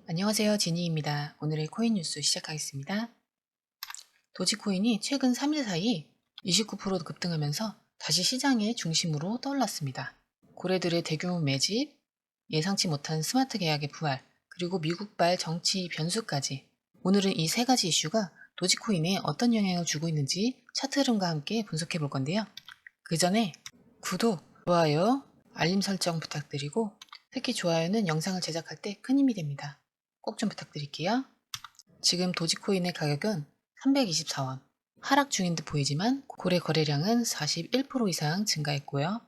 안녕하세요, 지니입니다. 오늘의 코인 뉴스 시작하겠습니다. 도지코인이 최근 3일 사이 29% 급등하면서 다시 시장의 중심으로 떠올랐습니다. 고래들의 대규모 매집, 예상치 못한 스마트 계약의 부활, 그리고 미국발 정치 변수까지. 오늘은 이 세 가지 이슈가 도지코인에 어떤 영향을 주고 있는지 차트 흐름과 함께 분석해 볼 건데요. 그 전에 구독, 좋아요, 알림 설정 부탁드리고 특히 좋아요는 영상을 제작할 때 큰 힘이 됩니다. 꼭 좀 부탁드릴게요. 지금 도지코인의 가격은 324원. 하락 중인 듯 보이지만 고래 거래량은 41% 이상 증가했고요.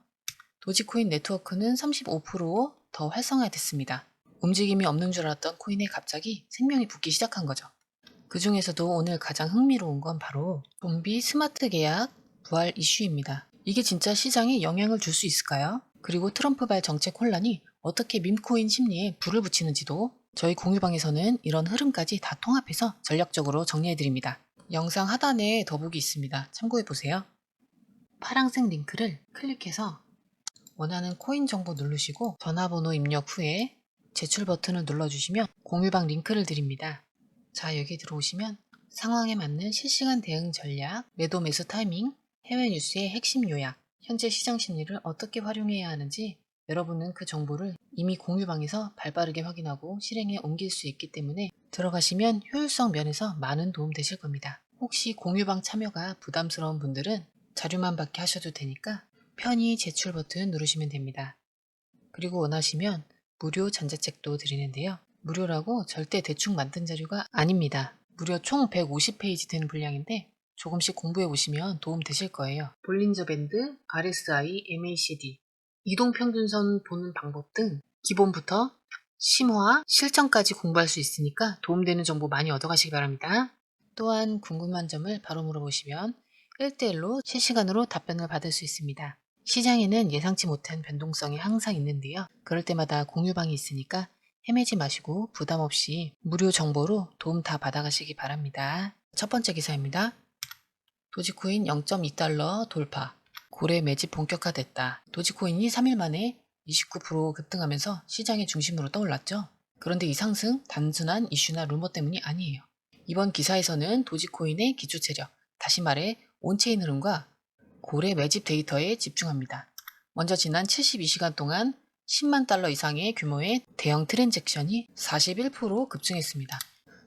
도지코인 네트워크는 35%더 활성화됐습니다. 움직임이 없는 줄 알았던 코인에 갑자기 생명이 붙기 시작한 거죠. 그 중에서도 오늘 가장 흥미로운 건 바로 좀비 스마트 계약 부활 이슈입니다. 이게 진짜 시장에 영향을 줄 수 있을까요? 그리고 트럼프발 정책 혼란이 어떻게 밈코인 심리에 불을 붙이는지도 저희 공유방에서는 이런 흐름까지 다 통합해서 전략적으로 정리해드립니다. 영상 하단에 더보기 있습니다. 참고해보세요. 파란색 링크를 클릭해서 원하는 코인 정보 누르시고 전화번호 입력 후에 제출 버튼을 눌러주시면 공유방 링크를 드립니다. 자, 여기 들어오시면 상황에 맞는 실시간 대응 전략, 매도 매수 타이밍, 해외 뉴스의 핵심 요약, 현재 시장 심리를 어떻게 활용해야 하는지 여러분은 그 정보를 이미 공유방에서 발빠르게 확인하고 실행에 옮길 수 있기 때문에 들어가시면 효율성 면에서 많은 도움 되실 겁니다. 혹시 공유방 참여가 부담스러운 분들은 자료만 받게 하셔도 되니까 편히 제출 버튼 누르시면 됩니다. 그리고 원하시면 무료 전자책도 드리는데요. 무료라고 절대 대충 만든 자료가 아닙니다. 무려 총 150페이지 되는 분량인데 조금씩 공부해 보시면 도움 되실 거예요. 볼린저 밴드, RSI, MACD, 이동평균선 보는 방법 등 기본부터 심화, 실전까지 공부할 수 있으니까 도움되는 정보 많이 얻어가시기 바랍니다. 또한 궁금한 점을 바로 물어보시면 1대1로 실시간으로 답변을 받을 수 있습니다. 시장에는 예상치 못한 변동성이 항상 있는데요. 그럴 때마다 공유방이 있으니까 헤매지 마시고 부담 없이 무료 정보로 도움 다 받아가시기 바랍니다. 첫 번째 기사입니다. 도지코인 0.2달러 돌파. 고래 매집 본격화됐다. 도지코인이 3일 만에 29% 급등하면서 시장의 중심으로 떠올랐죠. 그런데 이 상승 단순한 이슈나 루머 때문이 아니에요. 이번 기사에서는 도지코인의 기초 체력, 다시 말해 온체인 흐름과 고래 매집 데이터에 집중합니다. 먼저 지난 72시간 동안 10만 달러 이상의 규모의 대형 트랜잭션이 41% 급증했습니다.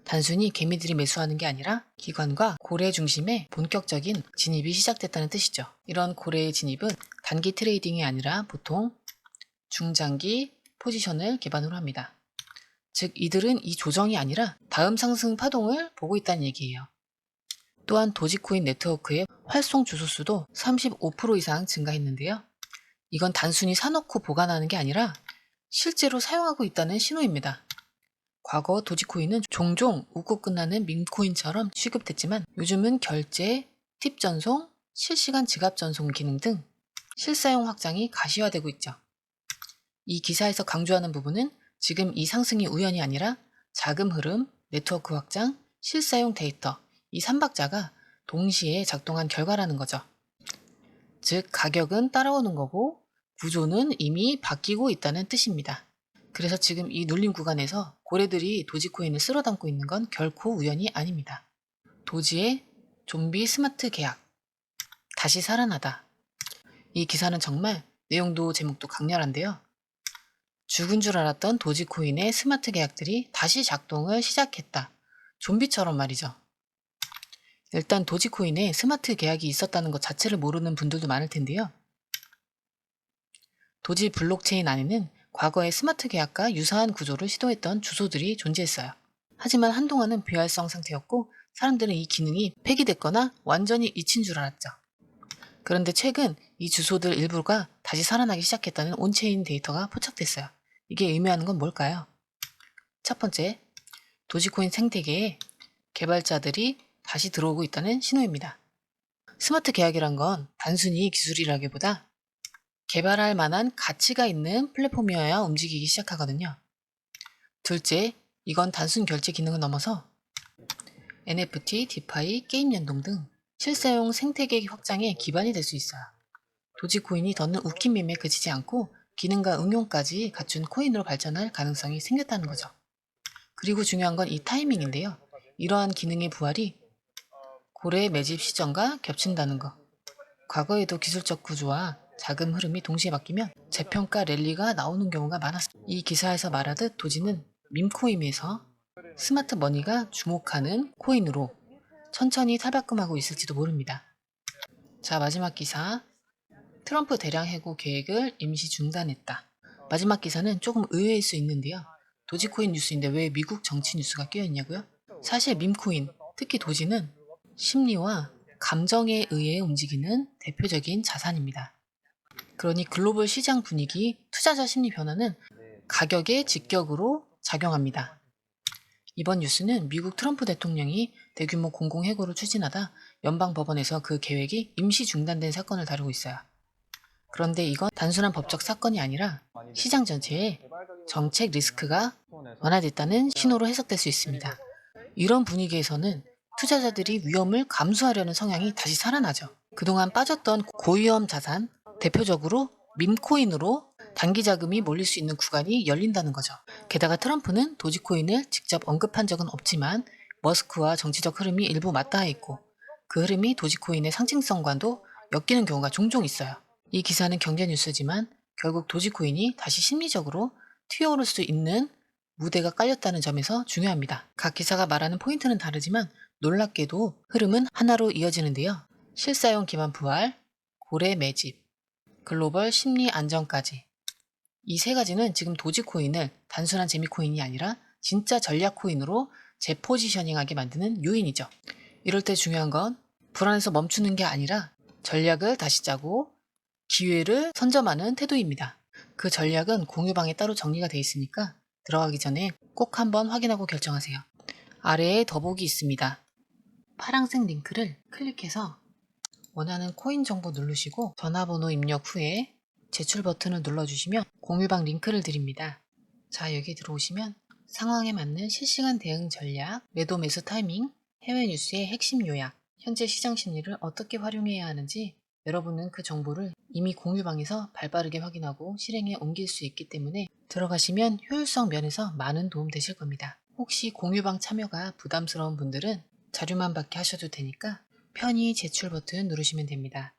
단순히 개미들이 매수하는 게 아니라 기관과 고래 중심의 본격적인 진입이 시작됐다는 뜻이죠. 이런 고래의 진입은 단기 트레이딩이 아니라 보통 중장기 포지션을 기반으로 합니다. 즉 이들은 이 조정이 아니라 다음 상승 파동을 보고 있다는 얘기예요. 또한 도지코인 네트워크의 활송 주소 수도 35% 이상 증가했는데요. 이건 단순히 사놓고 보관하는 게 아니라 실제로 사용하고 있다는 신호입니다. 과거 도지코인은 종종 웃고 끝나는 밈코인처럼 취급됐지만 요즘은 결제, 팁 전송, 실시간 지갑 전송 기능 등 실사용 확장이 가시화되고 있죠. 이 기사에서 강조하는 부분은 지금 이 상승이 우연이 아니라 자금 흐름, 네트워크 확장, 실사용 데이터, 이 3박자가 동시에 작동한 결과라는 거죠. 즉 가격은 따라오는 거고 구조는 이미 바뀌고 있다는 뜻입니다. 그래서 지금 이 눌림 구간에서 고래들이 도지코인을 쓸어 담고 있는 건 결코 우연이 아닙니다. 도지의 좀비 스마트 계약, 다시 살아나다. 이 기사는 정말 내용도 제목도 강렬한데요. 죽은 줄 알았던 도지코인의 스마트 계약들이 다시 작동을 시작했다. 좀비처럼 말이죠. 일단 도지코인에 스마트 계약이 있었다는 것 자체를 모르는 분들도 많을 텐데요. 도지 블록체인 안에는 과거의 스마트 계약과 유사한 구조를 시도했던 주소들이 존재했어요. 하지만 한동안은 비활성 상태였고 사람들은 이 기능이 폐기됐거나 완전히 잊힌 줄 알았죠. 그런데 최근 이 주소들 일부가 다시 살아나기 시작했다는 온체인 데이터가 포착됐어요. 이게 의미하는 건 뭘까요? 첫 번째, 도지코인 생태계에 개발자들이 다시 들어오고 있다는 신호입니다. 스마트 계약이란 건 단순히 기술이라기보다 개발할 만한 가치가 있는 플랫폼이어야 움직이기 시작하거든요. 둘째, 이건 단순 결제 기능을 넘어서 NFT, 디파이, 게임 연동 등 실사용 생태계 확장의 기반이 될 수 있어요. 도지코인이 더는 웃긴 밈에 그치지 않고 기능과 응용까지 갖춘 코인으로 발전할 가능성이 생겼다는 거죠. 그리고 중요한 건 이 타이밍인데요. 이러한 기능의 부활이 고래 매집 시점과 겹친다는 거. 과거에도 기술적 구조와 자금 흐름이 동시에 바뀌면 재평가 랠리가 나오는 경우가 많았습니다. 이 기사에서 말하듯 도지는 밈코인에서 스마트 머니가 주목하는 코인으로 천천히 탈바꿈하고 있을지도 모릅니다. 자, 마지막 기사. 트럼프 대량 해고 계획을 임시 중단했다. 마지막 기사는 조금 의외일 수 있는데요. 도지코인 뉴스인데 왜 미국 정치 뉴스가 끼어있냐고요? 사실 밈코인, 특히 도지는 심리와 감정에 의해 움직이는 대표적인 자산입니다. 그러니 글로벌 시장 분위기, 투자자 심리 변화는 가격에 직격으로 작용합니다. 이번 뉴스는 미국 트럼프 대통령이 대규모 공공해고를 추진하다 연방법원에서 그 계획이 임시 중단된 사건을 다루고 있어요. 그런데 이건 단순한 법적 사건이 아니라 시장 전체에 정책 리스크가 완화됐다는 신호로 해석될 수 있습니다. 이런 분위기에서는 투자자들이 위험을 감수하려는 성향이 다시 살아나죠. 그동안 빠졌던 고위험 자산, 대표적으로 밈코인으로 단기 자금이 몰릴 수 있는 구간이 열린다는 거죠. 게다가 트럼프는 도지코인을 직접 언급한 적은 없지만 머스크와 정치적 흐름이 일부 맞닿아 있고 그 흐름이 도지코인의 상징성과도 엮이는 경우가 종종 있어요. 이 기사는 경제 뉴스지만 결국 도지코인이 다시 심리적으로 튀어오를 수 있는 무대가 깔렸다는 점에서 중요합니다. 각 기사가 말하는 포인트는 다르지만 놀랍게도 흐름은 하나로 이어지는데요. 실사용 기반 부활, 고래 매집, 글로벌 심리 안정까지. 이 세 가지는 지금 도지코인을 단순한 재미코인이 아니라 진짜 전략 코인으로 재포지셔닝하게 만드는 요인이죠. 이럴 때 중요한 건 불안해서 멈추는 게 아니라 전략을 다시 짜고 기회를 선점하는 태도입니다. 그 전략은 공유방에 따로 정리가 돼 있으니까 들어가기 전에 꼭 한번 확인하고 결정하세요. 아래에 더보기 있습니다. 파란색 링크를 클릭해서 원하는 코인 정보 누르시고 전화번호 입력 후에 제출 버튼을 눌러주시면 공유방 링크를 드립니다. 자, 여기 들어오시면 상황에 맞는 실시간 대응 전략, 매도 매수 타이밍, 해외 뉴스의 핵심 요약, 현재 시장 심리를 어떻게 활용해야 하는지 여러분은 그 정보를 이미 공유방에서 발빠르게 확인하고 실행에 옮길 수 있기 때문에 들어가시면 효율성 면에서 많은 도움 되실 겁니다. 혹시 공유방 참여가 부담스러운 분들은 자료만 받게 하셔도 되니까 편히 제출 버튼 누르시면 됩니다.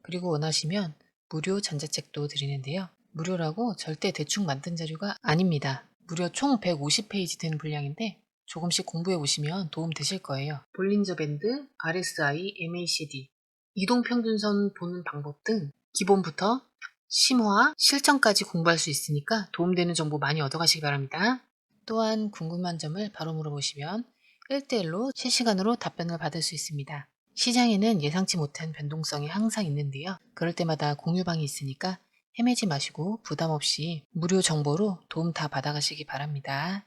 그리고 원하시면 무료 전자책도 드리는데요. 무료라고 절대 대충 만든 자료가 아닙니다. 무려 총 150페이지 되는 분량인데 조금씩 공부해 보시면 도움 되실 거예요. 볼린저 밴드, RSI, MACD, 이동평균선 보는 방법 등 기본부터 심화, 실전까지 공부할 수 있으니까 도움되는 정보 많이 얻어가시기 바랍니다. 또한 궁금한 점을 바로 물어보시면 1대1로 실시간으로 답변을 받을 수 있습니다. 시장에는 예상치 못한 변동성이 항상 있는데요. 그럴 때마다 공유방이 있으니까 헤매지 마시고 부담 없이 무료 정보로 도움 다 받아가시기 바랍니다.